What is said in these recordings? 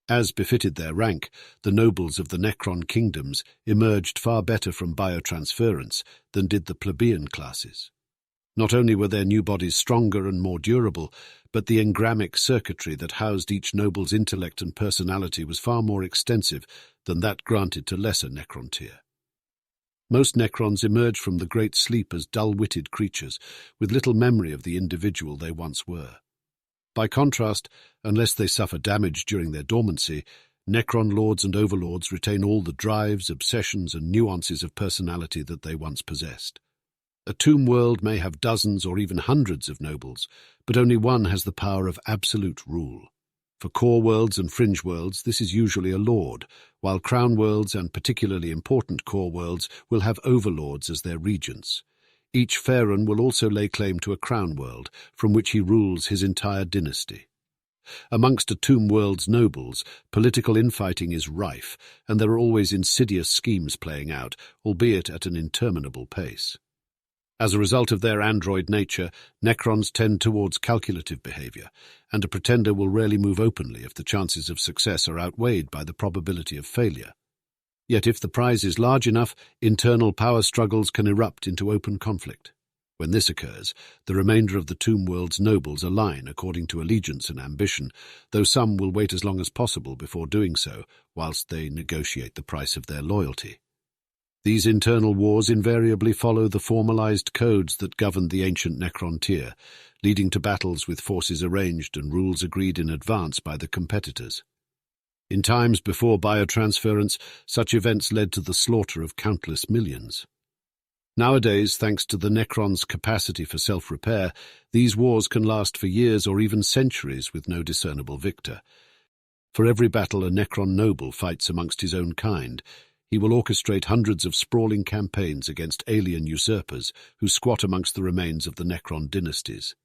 As befitted their rank, the nobles of the Necron kingdoms emerged far better from biotransference than did the plebeian classes. Not only were their new bodies stronger and more durable, but the engramic circuitry that housed each noble's intellect and personality was far more extensive than that granted to lesser Necron tier. Most Necrons emerge from the Great Sleep as dull-witted creatures, with little memory of the individual they once were. By contrast, unless they suffer damage during their dormancy, Necron lords and overlords retain all the drives, obsessions, and nuances of personality that they once possessed. A tomb world may have dozens or even hundreds of nobles, but only one has the power of absolute rule. For core worlds and fringe worlds, this is usually a lord, while crown worlds and particularly important core worlds will have overlords as their regents. Each pharaoh will also lay claim to a crown world, from which he rules his entire dynasty. Amongst a tomb world's nobles, political infighting is rife, and there are always insidious schemes playing out, albeit at an interminable pace. As a result of their android nature, Necrons tend towards calculative behavior, and a pretender will rarely move openly if the chances of success are outweighed by the probability of failure. Yet if the prize is large enough, internal power struggles can erupt into open conflict. When this occurs, the remainder of the tomb world's nobles align according to allegiance and ambition, though some will wait as long as possible before doing so, whilst they negotiate the price of their loyalty. These internal wars invariably follow the formalized codes that governed the ancient Necron tier, leading to battles with forces arranged and rules agreed in advance by the competitors. In times before biotransference, such events led to the slaughter of countless millions. Nowadays, thanks to the Necron's capacity for self-repair, these wars can last for years or even centuries with no discernible victor. For every battle a Necron noble fights amongst his own kind, he will orchestrate hundreds of sprawling campaigns against alien usurpers who squat amongst the remains of the Necron dynasties.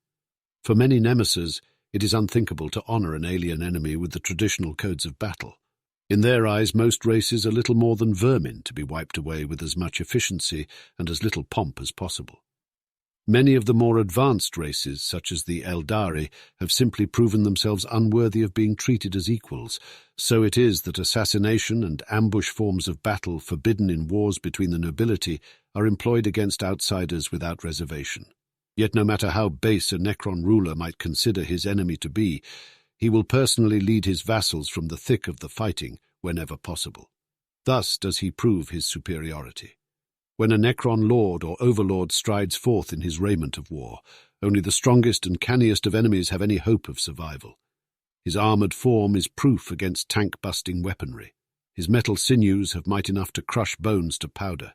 For many nemesis, it is unthinkable to honor an alien enemy with the traditional codes of battle. In their eyes, most races are little more than vermin to be wiped away with as much efficiency and as little pomp as possible. Many of the more advanced races, such as the Eldari, have simply proven themselves unworthy of being treated as equals. So it is that assassination and ambush forms of battle forbidden in wars between the nobility are employed against outsiders without reservation. Yet no matter how base a Necron ruler might consider his enemy to be, he will personally lead his vassals from the thick of the fighting whenever possible. Thus does he prove his superiority. When a Necron lord or overlord strides forth in his raiment of war, only the strongest and canniest of enemies have any hope of survival. His armoured form is proof against tank-busting weaponry. His metal sinews have might enough to crush bones to powder.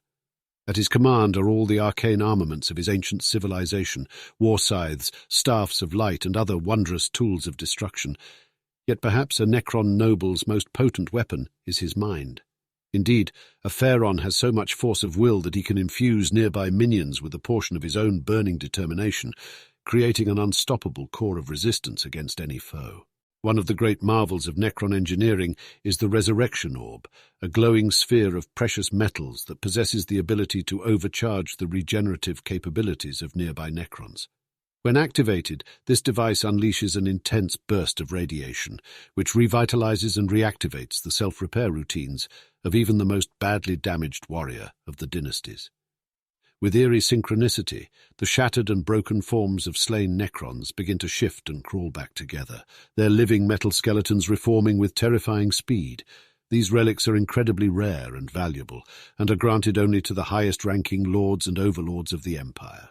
At his command are all the arcane armaments of his ancient civilization, war scythes, staffs of light, and other wondrous tools of destruction. Yet perhaps a Necron noble's most potent weapon is his mind. Indeed, a pharaoh has so much force of will that he can infuse nearby minions with a portion of his own burning determination, creating an unstoppable core of resistance against any foe. One of the great marvels of Necron engineering is the Resurrection Orb, a glowing sphere of precious metals that possesses the ability to overcharge the regenerative capabilities of nearby Necrons. When activated, this device unleashes an intense burst of radiation, which revitalizes and reactivates the self-repair routines of even the most badly damaged warrior of the dynasties. With eerie synchronicity, the shattered and broken forms of slain Necrons begin to shift and crawl back together, their living metal skeletons reforming with terrifying speed. These relics are incredibly rare and valuable, and are granted only to the highest-ranking lords and overlords of the Empire.